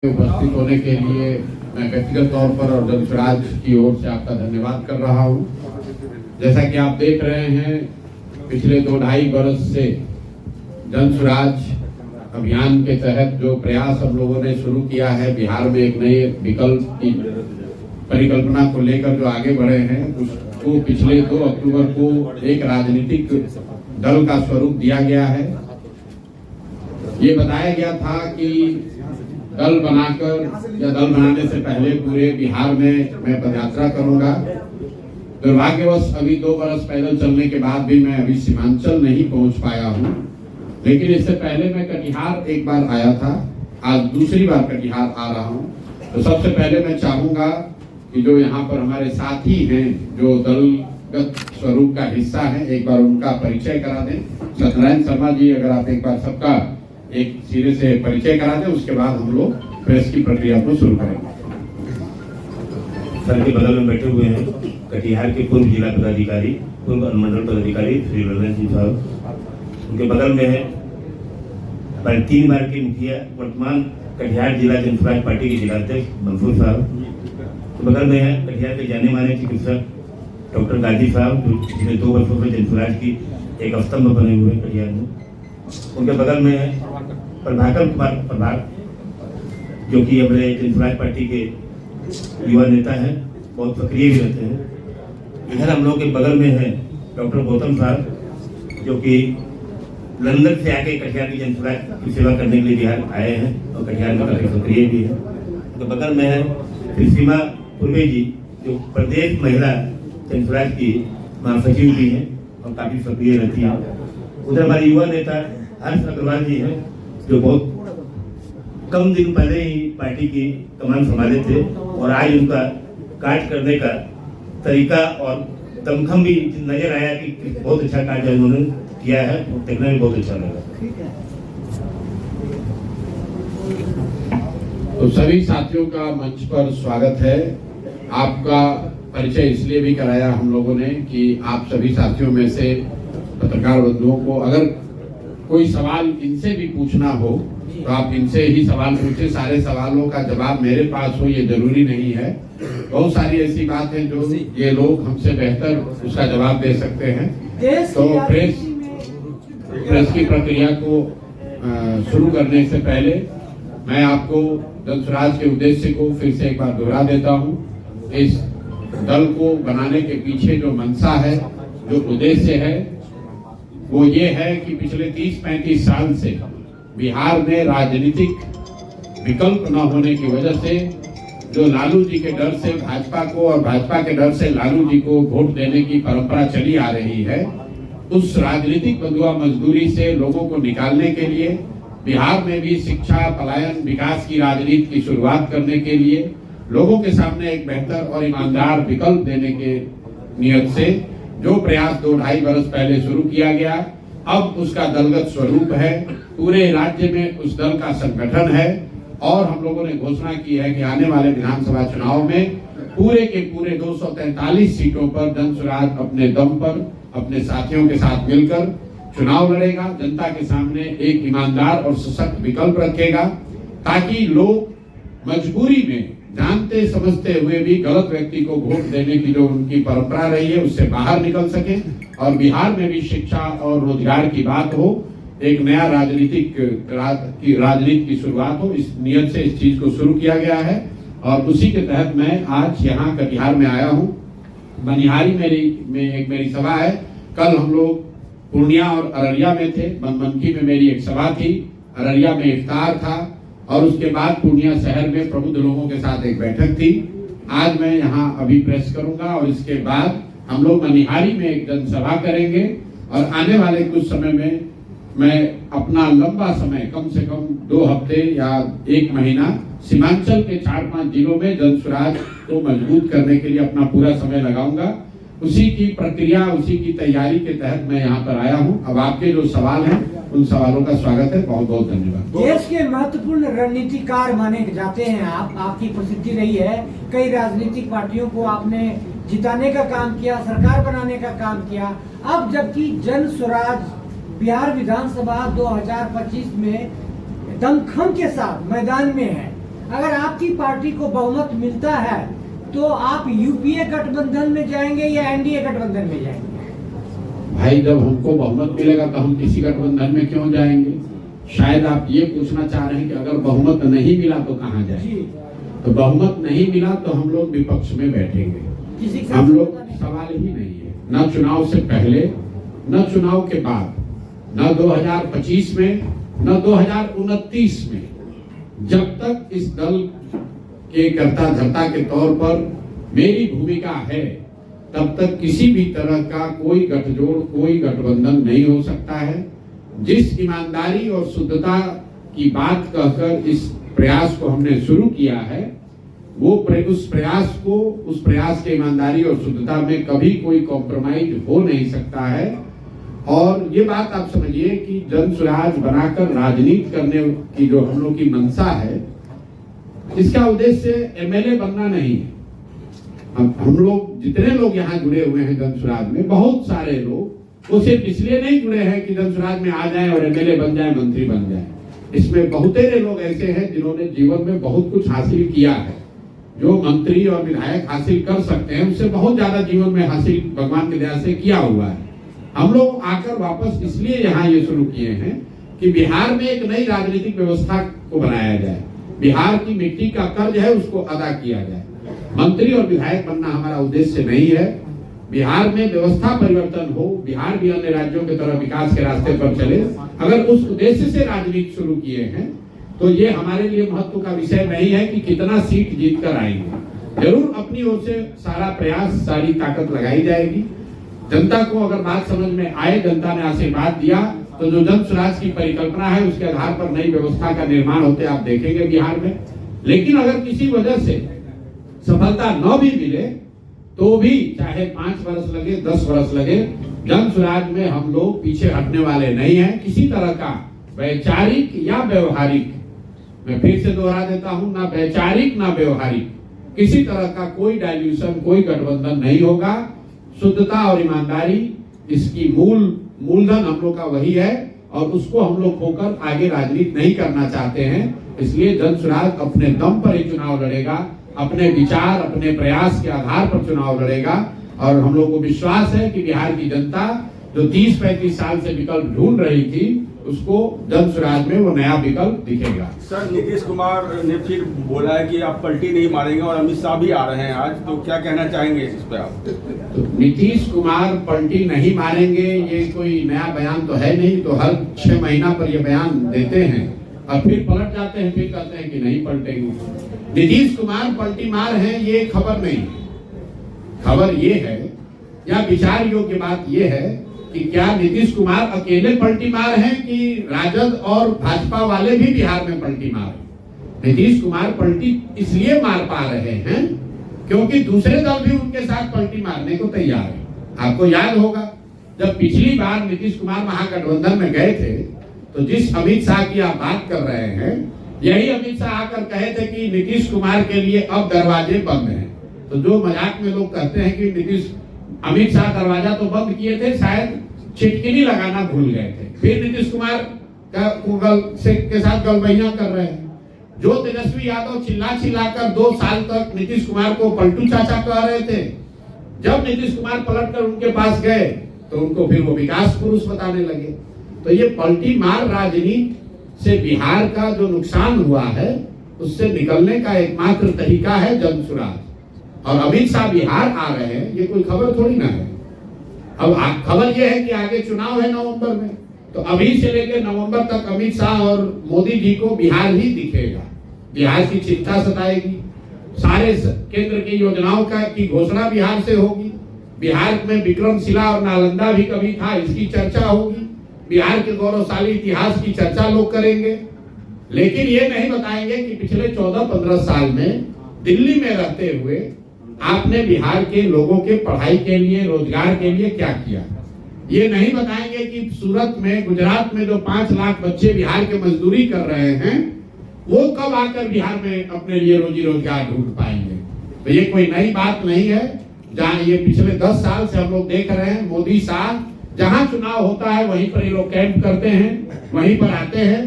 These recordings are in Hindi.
उपस्थित होने के लिए मैं व्यक्तिगत तौर पर और जन स्वराज की ओर से आपका धन्यवाद कर रहा हूं। जैसा कि आप देख रहे हैं, पिछले 2-2.5 वर्ष से जन स्वराज अभियान के तहत जो प्रयास हम लोगों ने शुरू किया है, बिहार में एक नए विकल्प की परिकल्पना को लेकर जो आगे बढ़े हैं, उसको पिछले 2 अक्टूबर को एक राजनीतिक दल का स्वरूप दिया गया है। ये बताया गया था कि दल बनाकर या दल बनाने से पहले पूरे बिहार में मैं पदयात्रा करूंगा। दुर्भाग्यवश अभी 2 बरस पैदल चलने के बाद भी मैं अभी सीमांचल नहीं पहुंच पाया हूं, लेकिन इससे पहले मैं कटिहार एक बार आया था, आज दूसरी बार कटिहार आ रहा हूं। तो सबसे पहले मैं चाहूंगा कि जो यहाँ पर हमारे साथी हैं, जो दलगत स्वरूप का हिस्सा है, एक बार उनका परिचय करा दें। सत्यनारायण शर्मा जी, अगर आप एक बार सबका एक सिरे से परिचय करा दें, उसके बाद हम लोग प्रेस की प्रक्रिया को शुरू करेंगे। सर के बगल में बैठे हुए हैं कटिहार के पूर्व जिला पदाधिकारी, पूर्व अनुमंडल पदाधिकारी श्री ललन जी साहब। उनके बगल में है 3 बार के मुखिया, वर्तमान कटिहार जिला जन स्वराज पार्टी के जिलाध्यक्ष मंसूर साहब। तो बगल में है कटिहार के जाने माने चिकित्सक डॉक्टर गाजी साहब, जो पिछले 2 वर्षों से जन स्वराज की एक स्तंभ बने हुए हैं कटिहार में। उनके बगल में है प्रभाकर कुमार प्रभार, जो कि हमारे जन स्वराज पार्टी के युवा नेता हैं, बहुत सक्रिय भी रहते हैं। इधर हम लोग के बगल में है डॉक्टर गौतम साहब, जो कि लंदन से आके कटिहार की जन स्वराज की सेवा करने के लिए बिहार आए हैं और कटिहार में काफी सक्रिय भी है। उनके बगल में है श्री सीमा पुर्वे जी, जो प्रदेश महिला जन स्वराज की महासचिव भी हैं और काफी सक्रिय रहती है। उधर हमारे युवा नेता हर्ष अग्रवाल जी हैं, जो बहुत कम दिन पहले ही पार्टी की कमान संभाले थे और आज उनका कार्य करने का तरीका और दमखम भी नजर आया कि बहुत अच्छा कार्य उन्होंने किया है, देखने में बहुत अच्छा लगा। तो सभी साथियों का मंच पर स्वागत है। आपका परिचय इसलिए भी कराया हम लोगों ने कि आप सभी साथियों में से पत्रकार बंधुओं को अगर कोई सवाल इनसे भी पूछना हो तो आप इनसे ही सवाल पूछे। सारे सवालों का जवाब मेरे पास हो ये जरूरी नहीं है। बहुत सारी ऐसी बात है जो ये लोग हमसे बेहतर उसका जवाब दे सकते हैं। तो प्रेस की प्रक्रिया को शुरू करने से पहले मैं आपको जन स्वराज के उद्देश्य को फिर से एक बार दोहरा देता हूँ। इस दल को बनाने के पीछे जो मंशा है, जो उद्देश्य है, वो ये है कि पिछले 30-35 साल से बिहार में राजनीतिक विकल्प न होने की वजह से जो लालू जी के डर से भाजपा को और भाजपा के डर से लालू जी को वोट देने की परंपरा चली आ रही है, उस राजनीतिक बंधुआ मजदूरी से लोगों को निकालने के लिए बिहार में भी शिक्षा, पलायन, विकास की राजनीति की शुरुआत करने के लिए लोगों के सामने एक बेहतर और ईमानदार विकल्प देने के नियत से जो प्रयास 2-2.5 वर्ष पहले शुरू किया गया, अब उसका दलगत स्वरूप है। पूरे राज्य में उस दल का संगठन है और हम लोगों ने घोषणा की है कि आने वाले विधानसभा चुनाव में पूरे के पूरे 243 सीटों पर जन स्वराज अपने दम पर अपने साथियों के साथ मिलकर चुनाव लड़ेगा। जनता के सामने एक ईमानदार और सशक्त विकल्प रखेगा, ताकि लोग मजबूरी में जानते समझते हुए भी गलत व्यक्ति को वोट देने की जो उनकी परंपरा रही है उससे बाहर निकल सके और बिहार में भी शिक्षा और रोजगार की बात हो, एक नया राजनीति की शुरुआत हो। इस नियत से इस चीज को शुरू किया गया है और उसी के तहत मैं आज यहाँ कटिहार में आया हूँ। बनिहारी में मेरी सभा है। कल हम लोग पूर्णिया और अररिया में थे। बनमनखी में मेरी एक सभा थी, अररिया में इफ्तार था और उसके बाद पूर्णिया शहर में प्रबुद्ध लोगों के साथ एक बैठक थी। आज मैं यहाँ अभी प्रेस करूंगा और इसके बाद हम लोग मनिहारी में एक जनसभा करेंगे और आने वाले कुछ समय में मैं अपना लंबा समय, कम से कम 2 हफ्ते या 1 महीना सीमांचल के 4-5 जिलों में जन स्वराज को मजबूत करने के लिए अपना पूरा समय लगाऊंगा। उसी की प्रक्रिया, उसी की तैयारी के तहत मैं यहाँ पर आया हूँ। अब आपके जो सवाल हैं उन सवालों का स्वागत है। बहुत बहुत धन्यवाद। देश के महत्वपूर्ण रणनीतिकार माने जाते हैं आप, आपकी प्रसिद्धि रही है। कई राजनीतिक पार्टियों को आपने जिताने का काम किया, सरकार बनाने का काम किया। अब जबकि जन स्वराज बिहार विधानसभा 2025 में दमखम के साथ मैदान में है, अगर आपकी पार्टी को बहुमत मिलता है तो आप यूपीए गठबंधन में जाएंगे या एनडीए गठबंधन में जाएंगे? भाई, जब हमको बहुमत मिलेगा तो हम किसी गठबंधन में क्यों जाएंगे? शायद आप ये पूछना चाह रहे हैं कि अगर बहुमत नहीं मिला तो कहाँ जाएंगे? तो बहुमत नहीं मिला तो हम लोग विपक्ष में बैठेंगे। हम लोग सवाल ही नहीं है, न चुनाव से पहले न चुनाव के बाद, न 2025 में न 2029 में, जब तक इस दल के कर्ता धर्ता के तौर पर मेरी भूमिका है तब तक किसी भी तरह का कोई गठजोड़, कोई गठबंधन नहीं हो सकता है। जिस ईमानदारी और शुद्धता की बात कहकर इस प्रयास को हमने शुरू किया है, वो उस प्रयास के ईमानदारी और शुद्धता में कभी कोई कॉम्प्रोमाइज हो नहीं सकता है। और ये बात आप समझिए कि जन स्वराज बनाकर राजनीति करने की जो हम लोग की मंशा है, इसका उद्देश्य एमएलए बनना नहीं है। हम लोग जितने लोग यहाँ जुड़े हुए हैं जन स्वराज में, बहुत सारे लोग वो सिर्फ इसलिए नहीं जुड़े हैं कि जन स्वराज में आ जाएं और एमएलए बन जाएं, मंत्री बन जाएं। इसमें बहुतेरे लोग ऐसे हैं जिन्होंने जीवन में बहुत कुछ हासिल किया है। जो मंत्री और विधायक हासिल कर सकते हैं उससे बहुत ज्यादा जीवन में हासिल भगवान की दया से किया हुआ है। हम लोग आकर वापस इसलिए यहाँ ये शुरू किए हैं कि बिहार में एक नई राजनीतिक व्यवस्था को बनाया जाए, बिहार की मिट्टी का कर्ज है उसको अदा किया जाए। मंत्री और विधायक बनना हमारा उद्देश्य नहीं है। बिहार में व्यवस्था परिवर्तन हो, बिहार भी अन्य राज्यों की तरह विकास के रास्ते पर चले। अगर उस उद्देश्य से राजनीति शुरू किए हैं तो ये हमारे लिए महत्व का विषय नहीं है कि कितना सीट जीत कर आएंगे। जरूर अपनी ओर से सारा प्रयास, सारी ताकत लगाई जाएगी। जनता को अगर बात समझ में आए, जनता ने आशीर्वाद दिया तो जो जन स्वराज की परिकल्पना है उसके आधार पर नई व्यवस्था का निर्माण होते आप देखेंगे बिहार में। लेकिन अगर किसी वजह से सफलता न भी मिले तो भी चाहे 5 वर्ष लगे, 10 वर्ष लगे, जन स्वराज में हम लोग पीछे हटने वाले नहीं हैं। किसी तरह का वैचारिक या व्यवहारिक, मैं फिर से दोहरा देता हूं, ना वैचारिक ना व्यवहारिक, किसी तरह का कोई डाइल्यूशन, कोई गठबंधन नहीं होगा। शुद्धता और ईमानदारी इसकी मूलधन हम लोग का वही है और उसको हम लोग खोकर आगे राजनीति नहीं करना चाहते हैं। इसलिए जन स्वराज अपने दम पर ही चुनाव लड़ेगा, अपने विचार, अपने प्रयास के आधार पर चुनाव लड़ेगा। और हम लोग को विश्वास है कि बिहार की जनता जो 30-35 साल से विकल्प ढूंढ रही थी, उसको जन स्वराज में वो नया विकल्प दिखेगा। सर, नीतीश कुमार ने फिर बोला है कि आप पलटी नहीं मारेंगे और अमित शाह भी आ रहे हैं आज, तो क्या कहना चाहेंगे इस पे आप? तो नीतीश कुमार पलटी नहीं मारेंगे ये कोई नया बयान तो है नहीं। तो हर 6 महीना पर ये बयान देते हैं और फिर पलट जाते हैं, फिर कहते हैं कि नहीं पलटेंगे। नीतीश कुमार पलटी मार है ये खबर नहीं है। खबर ये है या विचार योग्य बात ये है कि क्या नीतीश कुमार अकेले पलटी मार हैं कि राजद और भाजपा वाले भी बिहार में पलटी मार हैं? नीतीश कुमार पलटी इसलिए मार पा रहे हैं क्योंकि दूसरे दल भी उनके साथ पलटी मारने को तैयार है। आपको याद होगा जब पिछली बार नीतीश कुमार महागठबंधन में गए थे तो जिस अमित शाह की आप बात कर रहे हैं, यही अमित शाह आकर कहे थे कि नीतीश कुमार के लिए अब दरवाजे बंद हैं। तो जो मजाक में लोग कहते हैं कि अमित शाह दरवाजा तो बंद किए थे, शायद चिटकिनी लगाना भूल गए थे। फिर नीतीश कुमार के साथ गलबैया कर रहे हैं। जो तेजस्वी यादव चिल्लाकर 2 साल तक नीतीश कुमार को पलटू चाचा कह रहे थे, जब नीतीश कुमार पलटकर उनके पास गए तो उनको फिर वो विकास पुरुष बताने लगे। तो ये पलटी मार राजनीति से बिहार का जो नुकसान हुआ है उससे निकलने का एकमात्र तरीका है जन स्वराज। और अमित शाह बिहार आ रहे हैं ये कोई खबर थोड़ी ना है। अब खबर ये है कि आगे चुनाव है नवंबर में, तो अभी से लेकर नवंबर तक अमित शाह और मोदी जी को बिहार ही दिखेगा। बिहार की चिंता सताएगी, सारे केंद्र की योजनाओं की घोषणा बिहार से होगी। बिहार में विक्रमशिला और नालंदा भी कभी था, इसकी चर्चा होगी। बिहार के गौरवशाली इतिहास की चर्चा लोग करेंगे, लेकिन ये नहीं बताएंगे कि पिछले 14-15 साल में दिल्ली में रहते हुए आपने बिहार के लोगों के पढ़ाई के लिए, रोजगार के लिए क्या किया। ये नहीं बताएंगे कि सूरत में, गुजरात में जो 5 लाख बच्चे बिहार के मजदूरी कर रहे हैं वो कब आकर बिहार में अपने लिए रोजी रोजगार ढूंढ पाएंगे। तो ये कोई नई बात नहीं है। जहाँ ये पिछले 10 साल से हम लोग देख रहे हैं, मोदी शाह जहां चुनाव होता है वहीं पर ये लोग कैंप करते हैं, वहीं पर आते हैं।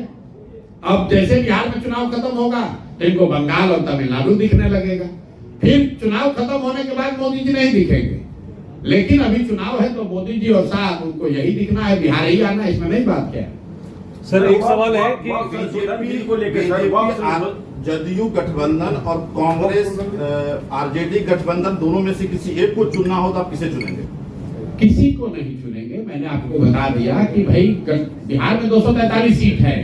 अब जैसे बिहार में चुनाव खत्म होगा इनको बंगाल और तमिलनाडु दिखने लगेगा। फिर चुनाव खत्म होने के बाद मोदी जी नहीं दिखेंगे, लेकिन अभी चुनाव है तो मोदी जी और साहब उनको यही दिखना है, बिहार ही आना, इसमें नहीं बात क्या है। सर एक सवाल है कि बीजेपी को लेकर जदयू गठबंधन और कांग्रेस आरजेडी गठबंधन दोनों में से किसी एक को चुनना हो तो आप किसे चुनेंगे? किसी को नहीं चुनेंगे। मैंने आपको बता दिया कि भाई बिहार में 243 सीट है,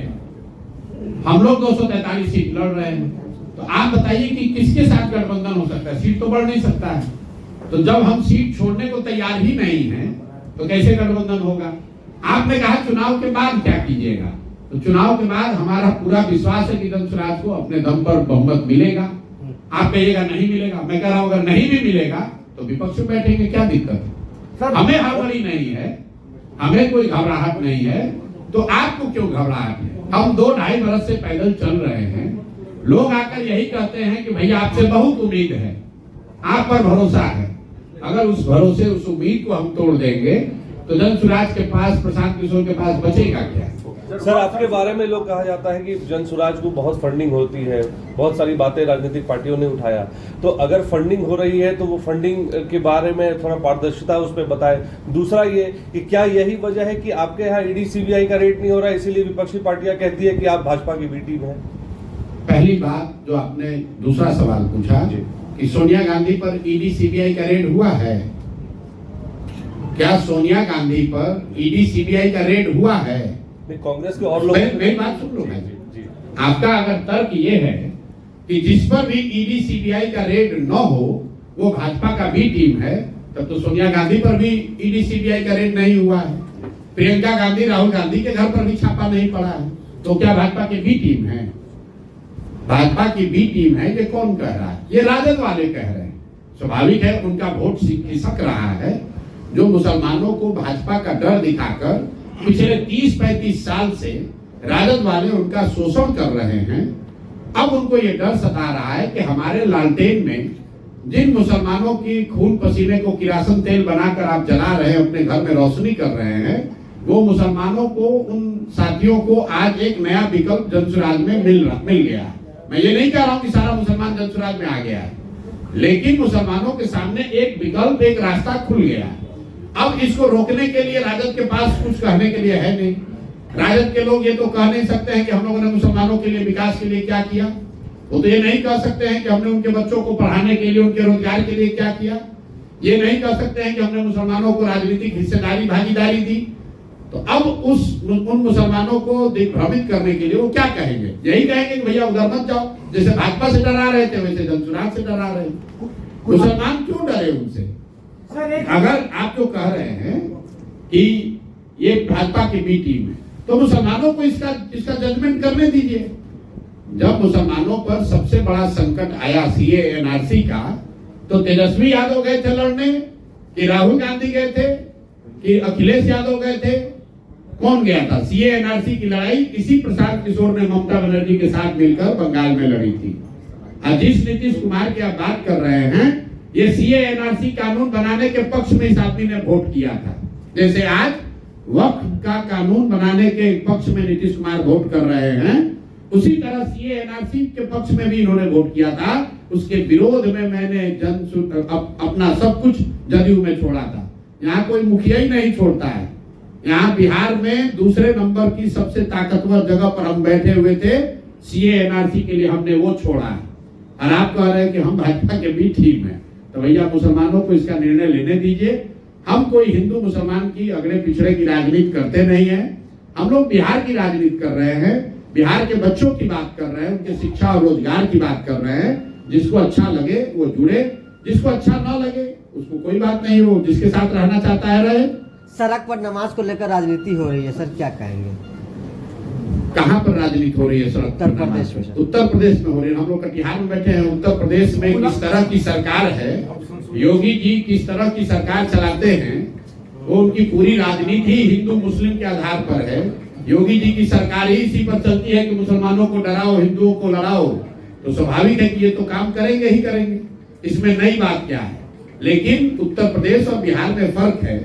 हम लोग 243 सीट लड़ रहे हैं, तो आप बताइए कि किसके साथ गठबंधन हो सकता है? सीट तो बढ़ नहीं सकता है। तो जब हम सीट छोड़ने को तैयार ही नहीं है तो कैसे गठबंधन होगा? आपने कहा चुनाव के बाद क्या कीजिएगा, तो चुनाव के बाद हमारा पूरा विश्वास है कि दल स्वराज को अपने दम पर बहुमत मिलेगा। आप कहिएगा नहीं मिलेगा, मैं कह रहा हूं अगर नहीं भी मिलेगा तो विपक्ष में बैठेंगे, क्या दिक्कत है? हमें हड़बड़ी नहीं है, हमें कोई घबराहट नहीं है, तो आपको क्यों घबराहट है? हम 2-2.5 बरस से पैदल चल रहे हैं, लोग आकर यही कहते हैं कि भैया आपसे बहुत उम्मीद है, आप पर भरोसा है। अगर उस भरोसे उस उम्मीद को हम तोड़ देंगे तो जन स्वराज के पास, प्रशांत किशोर के पास बचेगा क्या? सर आपके बारे में लोग कहा जाता है कि जन स्वराज को बहुत फंडिंग होती है, बहुत सारी बातें राजनीतिक पार्टियों ने उठाया, तो अगर फंडिंग हो रही है तो वो फंडिंग के बारे में थोड़ा पारदर्शिता उस पर बताएं। दूसरा ये कि क्या यही वजह है कि आपके यहाँ ईडी सीबीआई का रेट नहीं हो रहा है, इसीलिए विपक्षी पार्टियां कहती है कि आप भाजपा की बी टीम है? पहली बात जो आपने दूसरा सवाल पूछा कि सोनिया गांधी पर ईडी सीबीआई का रेड हुआ है, क्या सोनिया गांधी पर ईडी सीबीआई का रेड हुआ है? नहीं, कांग्रेस के और लोग। मेरी बात सुन लो भाई, आपका अगर तर्क ये है कि जिस पर भी ईडी सीबीआई का रेड न हो वो भाजपा का बी टीम है, तब तो सोनिया गांधी पर भी ईडी सीबीआई का रेड नहीं हुआ है, प्रियंका गांधी, राहुल गांधी के घर पर भी छापा नहीं पड़ा है, तो क्या भाजपा की बी टीम है? भाजपा की बी टीम है, ये कौन कह रहा है? ये राजद वाले कह रहे हैं। स्वाभाविक है, उनका वोट खिसक रहा है। जो मुसलमानों को भाजपा का डर दिखाकर पिछले 30-35 साल से राजद वाले उनका शोषण कर रहे हैं, अब उनको ये डर सता रहा है कि हमारे लालटेन में जिन मुसलमानों की खून पसीने को किरासन तेल बनाकर आप जला रहे हैं, अपने घर में रोशनी कर रहे हैं, वो मुसलमानों को, उन साथियों को आज एक नया विकल्प जन स्वराज में मिल गया। मैं ये नहीं कह रहा हूं कि सारा मुसलमान जन स्वराज में आ गया है, लेकिन मुसलमानों के सामने एक विकल्प, एक रास्ता खुल गया। अब इसको रोकने के लिए राजद के पास कुछ कहने के लिए है नहीं। राजद के लोग ये तो कह नहीं सकते हैं कि हम लोगों ने मुसलमानों के लिए, विकास के लिए क्या किया। वो तो ये नहीं कह सकते हैं कि हमने उनके बच्चों को पढ़ाने के लिए, उनके रोजगार के लिए क्या किया। ये नहीं कह सकते हैं कि हमने मुसलमानों को राजनीतिक हिस्सेदारी, भागीदारी दी। तो अब उन मुसलमानों को भ्रमित करने के लिए वो क्या कहेंगे? यही कहेंगे कि भैया उधर मत जाओ, जैसे भाजपा से डरा रहे थे वैसे जन स्वराज से डरा रहे। मुसलमान क्यों डरे उनसे? अगर आप जो कह रहे हैं कि ये भाजपा की बी टीम है, तो मुसलमानों को इसका जजमेंट करने दीजिए। जब मुसलमानों पर सबसे बड़ा संकट आया सीए एनआरसी का, तो तेजस्वी यादव गए थे लड़ने, कि राहुल गांधी गए थे, कि अखिलेश यादव गए थे? कौन गया था? सीए एनआरसी की लड़ाई इसी प्रशांत किशोर ने ममता बनर्जी के साथ मिलकर बंगाल में लड़ी थी। और जिस नीतीश कुमार की आप बात कर रहे हैं, ये सीए एनआरसी कानून बनाने के पक्ष में इस आदमी ने वोट किया था। जैसे आज वक्फ का कानून बनाने के पक्ष में नीतीश कुमार वोट कर रहे हैं, उसी तरह सीए एनआरसी के पक्ष में भी इन्होंने वोट किया था। उसके विरोध में मैंने अपना सब कुछ जदयू में छोड़ा था। यहाँ कोई मुखिया ही नहीं छोड़ता है। यहाँ बिहार में दूसरे नंबर की सबसे ताकतवर जगह पर हम बैठे हुए थे, सीए एनआरसी के लिए हमने वो छोड़ा है। और आप कह रहे हैं कि हम भाजपा के भी टीम है, तो भैया मुसलमानों को इसका निर्णय लेने दीजिए। हम कोई हिंदू मुसलमान की अगड़े पिछड़े की राजनीति करते नहीं है। हम लोग बिहार की राजनीति कर रहे हैं, बिहार के बच्चों की बात कर रहे हैं, उनके शिक्षा और रोजगार की बात कर रहे हैं। जिसको अच्छा लगे वो जुड़े, जिसको अच्छा ना लगे उसको कोई बात नहीं, हो जिसके साथ रहना चाहता है रहे। सड़क पर नमाज को लेकर राजनीति हो रही है सर, क्या कहेंगे? कहाँ पर राजनीति हो रही है? सड़क उत्तर प्रदेश में। उत्तर प्रदेश में हो रही है। हम लोग कटिहार में बैठे हैं। उत्तर प्रदेश में किस तरह की सरकार है, योगी जी किस तरह की सरकार चलाते हैं, वो उनकी पूरी राजनीति ही हिंदू मुस्लिम के आधार पर है। योगी जी की सरकार ही इसी पर चलती है कि मुसलमानों को डराओ, हिंदुओं को लड़ाओ। तो स्वाभाविक है कि ये तो काम करेंगे ही करेंगे, इसमें नई बात क्या है। लेकिन उत्तर प्रदेश और बिहार में फर्क है,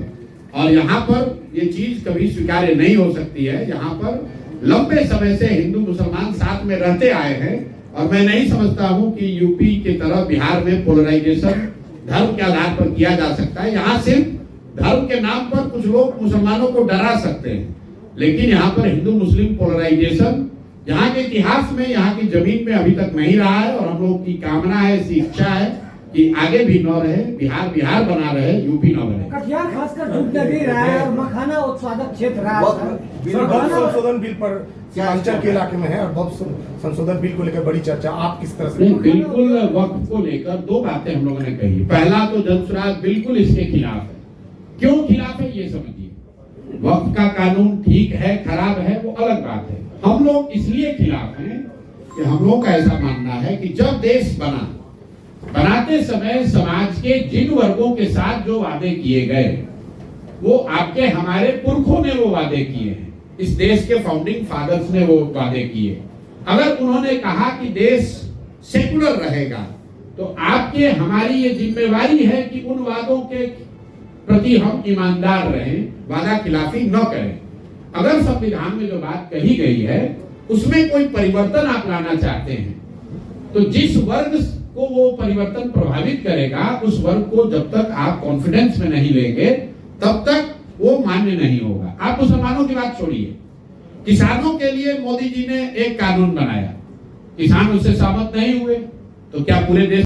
और यहाँ पर ये चीज कभी स्वीकार्य नहीं हो सकती है। यहाँ पर लंबे समय से हिंदू मुसलमान साथ में रहते आए हैं, और मैं नहीं समझता हूं कि यूपी की तरह बिहार में पोलराइजेशन धर्म के आधार पर किया जा सकता है। यहाँ सिर्फ धर्म के नाम पर कुछ लोग मुसलमानों को डरा सकते हैं, लेकिन यहाँ पर हिंदू मुस्लिम पोलराइजेशन यहाँ के इतिहास में, यहाँ की जमीन में अभी तक नहीं रहा है। और हम लोग की कामना है, ऐसी इच्छा है कि आगे भी न रहे, बिहार बिहार बना रहे, यूपी न बने। कटिहार खासकर दूध नगरी रहा है और मखाना उत्पादक क्षेत्र रहा है। भक्त संशोधन बिल पर सीमांचल के इलाके में है और भक्त संशोधन बिल को लेकर बड़ी चर्चा, आप किस तरह से? बिल्कुल वक्फ को लेकर दो बातें हम लोगों ने कही। पहला तो जनसुराज बिल्कुल इसके खिलाफ है। क्यों खिलाफ है ये समझिए। वक्फ का कानून ठीक है, खराब है, वो अलग बात है। हम लोग इसलिए खिलाफ हैं कि हम लोग का ऐसा मानना है कि जब देश बनाते समय समाज के जिन वर्गों के साथ जो वादे किए गए, वो आपके हमारे पुरखों ने वो वादे किए हैं। इस देश के फाउंडिंग फादर्स ने वो वादे किए। अगर उन्होंने कहा कि देश सेकुलर रहेगा, तो आपके हमारी ये जिम्मेवारी है कि उन वादों के प्रति हम ईमानदार रहें, वादा खिलाफी न करें। अगर संविधान में जो बात कही गई है उसमें कोई परिवर्तन आप लाना चाहते हैं, तो जिस वर्ग को वो परिवर्तन प्रभावित करेगा, उस वर्ग को जब तक आप कॉन्फिडेंस में नहीं लेंगे तब तक वो मान्य नहीं होगा। आप मुसलमानों की बात छोड़िए, किसानों के लिए मोदी जी ने एक कानून बनाया, किसान उससे सहमत नहीं हुए, तो क्या पूरे देश